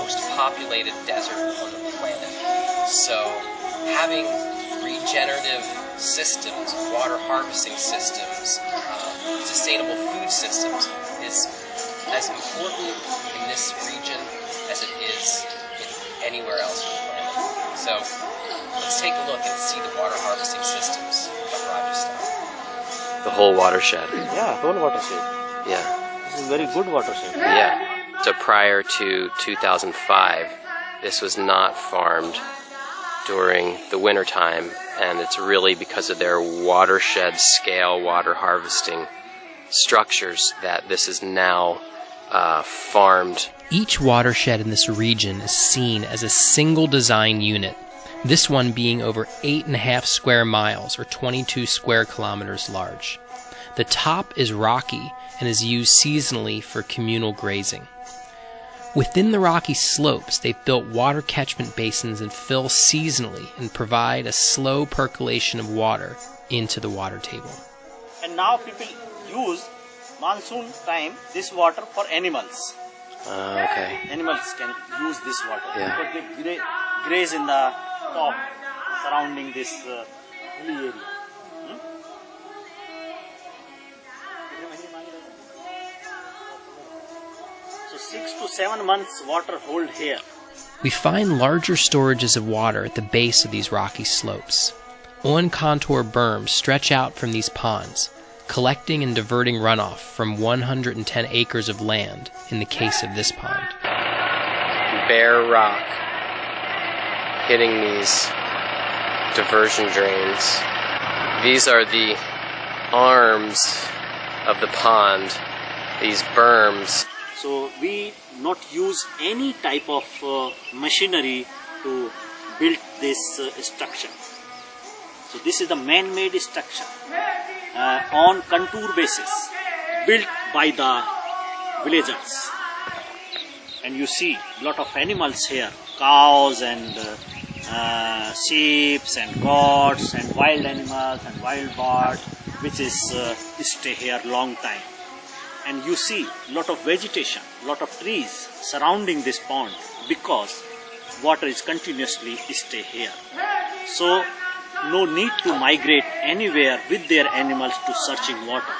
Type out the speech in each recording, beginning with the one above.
most populated desert on the planet. So having regenerative systems, water harvesting systems, sustainable food systems is as important in this region as it is in anywhere else on the planet. So let's take a look and see the water harvesting systems of Rajasthan. The whole watershed. Yeah, whole watershed. Yeah. This is very good watershed. Yeah. So prior to 2005, this was not farmed during the winter time, and it's really because of their watershed scale water harvesting structures that this is now farmed. Each watershed in this region is seen as a single design unit, this one being over 8.5 square miles or 22 square kilometers large. The top is rocky and is used seasonally for communal grazing. Within the rocky slopes, they've built water catchment basins and fill seasonally and provide a slow percolation of water into the water table. And now people use monsoon time this water for animals. Okay. Animals can use this water Yeah. because they graze in the top surrounding this hilly area. So 6 to 7 months water hold here. We find larger storages of water at the base of these rocky slopes. On-contour berms stretch out from these ponds, collecting and diverting runoff from 110 acres of land in the case of this pond. Bare rock hitting these diversion drains. These are the arms of the pond, these berms. So we not use any type of machinery to build this structure. So this is the man-made structure on contour basis built by the villagers. And you see a lot of animals here, cows and sheep and goats and wild animals and wild birds, which is stay here long time. And you see a lot of vegetation, lot of trees surrounding this pond because water is continuously stay here. So no need to migrate anywhere with their animals to searching water.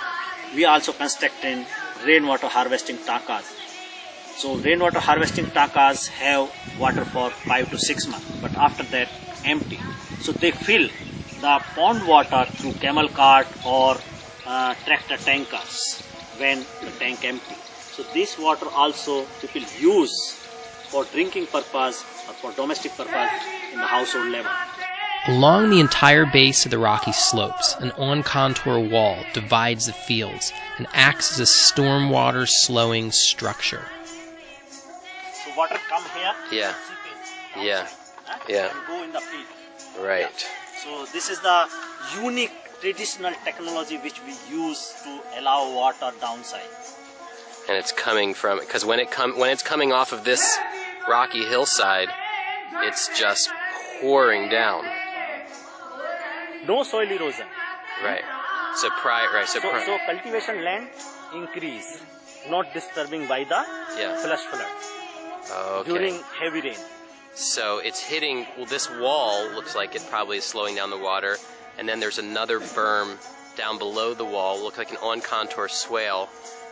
We also constructing rainwater harvesting takas. So rainwater harvesting takas have water for 5 to 6 months, but after that empty. So they fill the pond water through camel cart or tractor tankers when the tank empty. So this water also people use for drinking purpose or for domestic purpose in the household level. Along the entire base of the rocky slopes, an on-contour wall divides the fields and acts as a stormwater slowing structure. So water come here, Yeah. seepage Yeah. outside, Yeah. and go in the field. Right. So this is the unique traditional technology which we use to allow water downside. And it's coming from, because when it's coming off of this rocky hillside, it's just pouring down. No soil erosion. Right. So So cultivation land increase, not disturbing by the yeah. flash flood Okay. during heavy rain. So it's hitting, well, this wall looks like it probably is slowing down the water, and then there's another berm down below the wall, looks like an on-contour swale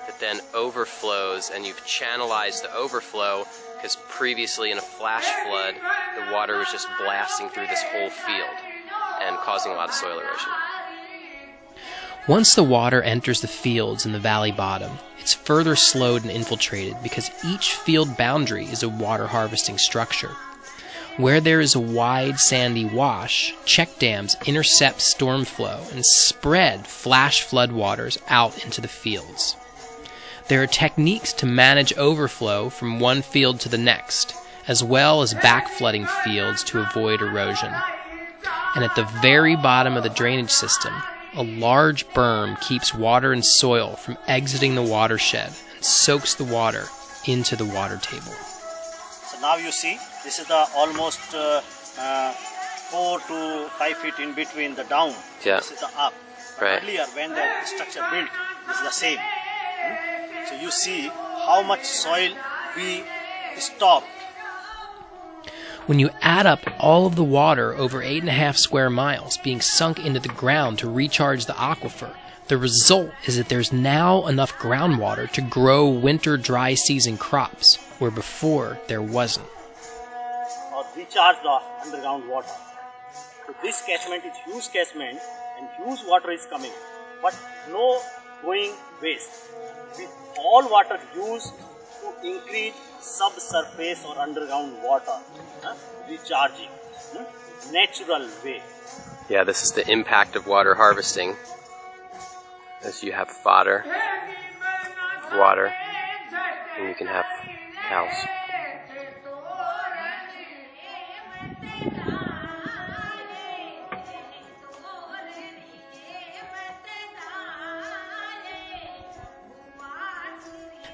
that then overflows, and you've channelized the overflow because previously in a flash flood, the water was just blasting through this whole field and causing a lot of soil erosion. Once the water enters the fields in the valley bottom, it's further slowed and infiltrated because each field boundary is a water harvesting structure. Where there is a wide sandy wash, check dams intercept storm flow and spread flash floodwaters out into the fields. There are techniques to manage overflow from one field to the next, as well as backflooding fields to avoid erosion. And at the very bottom of the drainage system, a large berm keeps water and soil from exiting the watershed and soaks the water into the water table. So now you see, this is the almost 4 to 5 feet in between the down. Yeah. This is the up. Right. Earlier when the structure built, this is the same. So you see how much soil we stopped When you add up all of the water over 8.5 square miles being sunk into the ground to recharge the aquifer, the result is that there's now enough groundwater to grow winter dry season crops, where before there wasn't. Or recharge the underground water. So this catchment is huge catchment and huge water is coming, but no going waste. With all water used to increase subsurface or underground water, recharging, natural way. Yeah, this is the impact of water harvesting. As you have fodder, water, and you can have cows.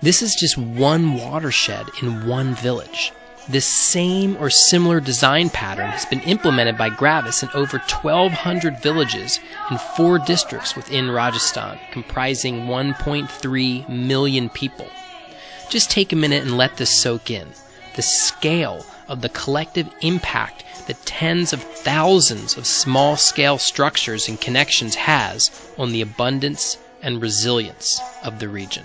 This is just one watershed in one village. This same or similar design pattern has been implemented by Gravis in over 1,200 villages in 4 districts within Rajasthan, comprising 1.3 million people. Just take a minute and let this soak in. The scale of the collective impact that tens of thousands of small-scale structures and connections has on the abundance and resilience of the region.